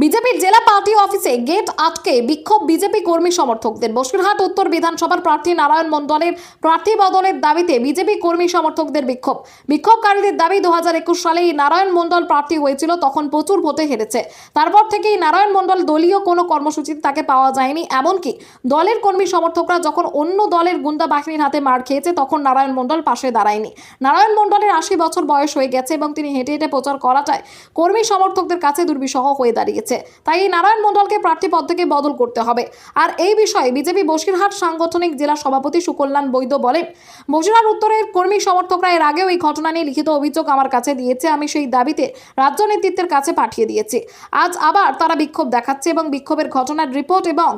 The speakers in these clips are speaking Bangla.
বিজেপির জেলা পার্টি অফিসে গেট আটকে বিক্ষোভ বিজেপি কর্মী সমর্থকদের। বসিরহাট উত্তর বিধানসভার প্রার্থী নারায়ণ মণ্ডলের প্রার্থী বদলের দাবিতে বিজেপি কর্মী সমর্থকদের বিক্ষোভ। বিক্ষোভকারীদের দাবি 2021 সালে এই নারায়ণ মণ্ডল প্রার্থী হয়েছিল, তখন প্রচুর ভোটে হেরেছে। তারপর থেকেই নারায়ণ মণ্ডল দলীয় কোনো কর্মসূচিতে তাকে পাওয়া যায়নি। এমনকি দলের কর্মী সমর্থকরা যখন অন্য দলের গুন্ডা বাহিনীর হাতে মার খেয়েছে, তখন নারায়ণ মণ্ডল পাশে দাঁড়ায়নি। নারায়ণ মণ্ডলের 80 বছর বয়স হয়ে গেছে এবং তিনি হেঁটে হেঁটে প্রচার করাটায় কর্মী সমর্থকদের কাছে দুর্বিষহ হয়ে দাঁড়িয়েছে। তাই এই নারায়ণ মণ্ডলকে প্রার্থী পদ থেকে বদল করতে হবে। আর এই বিষয়ে বিজেপি বসিরহাট সাংগঠনিক জেলা সভাপতি সুকল্যাণ বৈদ্য বলেন, বসিরহাট উত্তরের কর্মী সমর্থকরা এর আগেও এই ঘটনা নিয়ে লিখিত অভিযোগ আমার কাছে দিয়েছে। আমি সেই দাবিতে রাজ্য নেতৃত্বের কাছে পাঠিয়ে দিয়েছি। আজ আবার তারা বিক্ষোভ দেখাচ্ছে এবং বিক্ষোভের ঘটনার রিপোর্ট এবং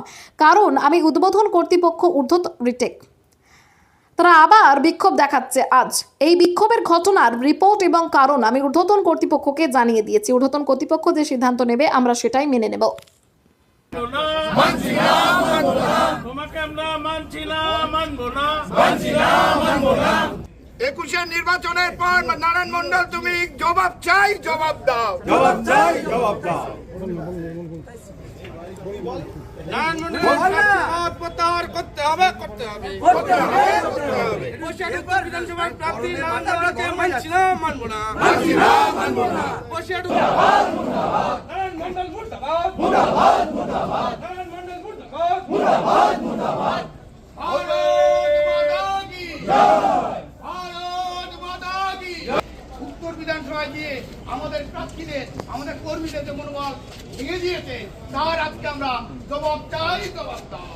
কারণ আমি উদ্বোধন কর্তৃপক্ষ রিটেক তারা আবার বিক্ষোভ দেখাচ্ছে। আজ এই বিক্ষোভের ঘটনার রিপোর্ট এবং কারণ আমি ঊর্ধ্বতন কর্তৃপক্ষকে জানিয়ে দিয়েছি। ঊর্ধ্বতন কর্তৃপক্ষ যে সিদ্ধান্ত নেবে আমরা সেটাই মেনে নেব। একুশের নির্বাচনের পর নারায়ণ মণ্ডল তুমি জবাব চাই, জবাব দাও। নারায়ণ মণ্ডল প্রত্যাহার করতে হবে। বিধানসভার প্রার্থী নারায়ণ মণ্ডলকে মানছি না, মানবো না। উত্তর বিধানসভায় দিয়ে আমাদের প্রার্থীদের, আমাদের কর্মীদের যে মনোবল ভেঙে দিয়েছে, তার আজকে আমরা জবাব চাই, জবাব দাও।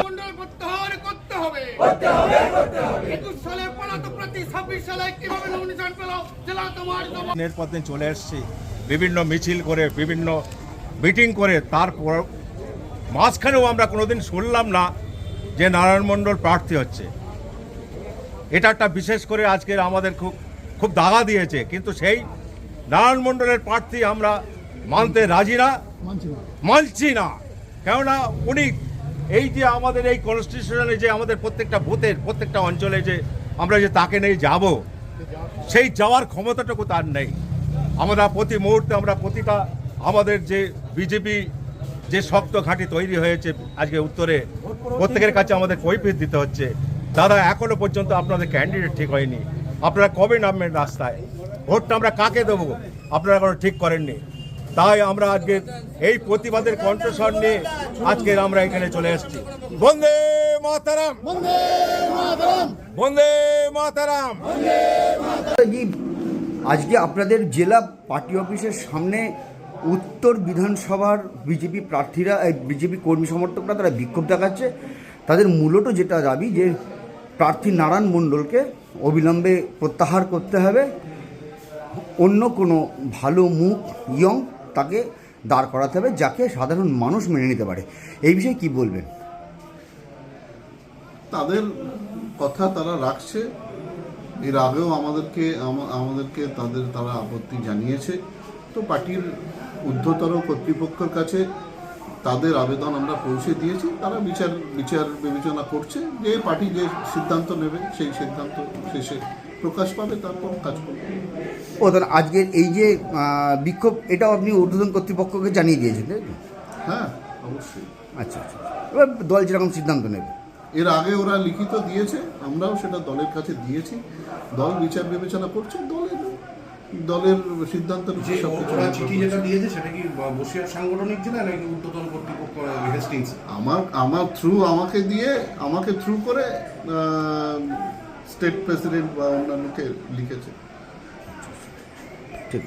মণ্ডল প্রত্যাহার করতে হবে। 21 সালে পলাতক প্রার্থী 26 সালে কিভাবে নমিনেশন পেল, জেলা তোমার জবাব। পথে চলে এসেছি, বিভিন্ন মিছিল করে, বিভিন্ন মিটিং করে, তারপর মাঝখানেও আমরা কোনোদিন শুনলাম না যে নারায়ণ মণ্ডল প্রার্থী হচ্ছে। এটা একটা বিশেষ করে আজকের আমাদের খুব দাগা দিয়েছে। কিন্তু সেই নারায়ণ মণ্ডলের প্রার্থী আমরা মানতে রাজি না, মানছি না। কেননা উনি এই যে আমাদের এই কনস্টিটিউশনে যে আমাদের প্রত্যেকটা বুথের প্রত্যেকটা অঞ্চলে যে আমরা যে তাকে নিয়ে যাব, সেই যাওয়ার ক্ষমতাটুকু তার নেই। আমরা প্রতি মুহূর্তে আমরা প্রতিটা আমাদের যে বিজেপি যে শক্ত ঘাঁটি তৈরি হয়েছে আজকে উত্তরে, প্রত্যেকের কাছে আমাদের কৈফিয়ত দিতে হচ্ছে, দাদা এখনো পর্যন্ত আপনাদের ক্যান্ডিডেট ঠিক হয়নি, আপনারা কবে নামবেন রাস্তায়, ভোটটা আমরা কাকে দেবো আপনারা এখনো ঠিক করেননি। তাই আমরা আজকে এই প্রতিবাদের কণ্ঠস্বর নিয়ে আজকে আমরা এখানে চলে এসেছি। বন্দে মাতরম, বন্দে মাতরম। আজকে আপনাদের জেলা পার্টি অফিসের সামনে উত্তর বিধানসভার বিজেপি প্রার্থীরা, বিজেপি কর্মী সমর্থকরা তারা বিক্ষোভ দেখাচ্ছে। তাদের মূলত যেটা দাবি যে প্রার্থী নারায়ণ মণ্ডলকে অবিলম্বে প্রত্যাহার করতে হবে, অন্য কোনো ভালো মুখ ইয়ং তাকে দাঁড় করাতে হবে, যাকে সাধারণ মানুষ মেনে নিতে পারে। এই বিষয়ে কি বলবেন? তাদের কথা তারা রাখছে। এর আগেও আমাদেরকে তারা আপত্তি জানিয়েছে। তো পার্টির ঊর্ধ্বতর কর্তৃপক্ষের কাছে তাদের আবেদন আমরা পৌঁছে দিয়েছি। তারা বিচার বিবেচনা করছে যে পার্টি যে সিদ্ধান্ত নেবে সেই সিদ্ধান্ত শেষে প্রকাশ পাবে, তারপর কাজ করবে। ও তাহলে আজকের এই যে বিক্ষোভ, এটাও আপনি ঊর্ধ্বতন কর্তৃপক্ষকে জানিয়ে দিয়েছেন, তাই তো? হ্যাঁ, অবশ্যই। আচ্ছা, এবার দল যেরকম সিদ্ধান্ত নেবে। এর আগে ওরা লিখিত দিয়েছে, আমরাও সেটা দলের কাছে দিয়েছি। দল বিচার বিবেচনা করছে, দলের সিদ্ধান্ত। চিঠি যেটা দিয়েছে সেটা কি বসিরহাট সাংগঠনিক জেলা নাকি ঊর্ধ্বতন কর্তৃপক্ষ হেস্টিংস? আমাকে থ্রু করে স্টেট প্রেসিডেন্ট বা অন্যান্যকে লিখেছে। ঠিক।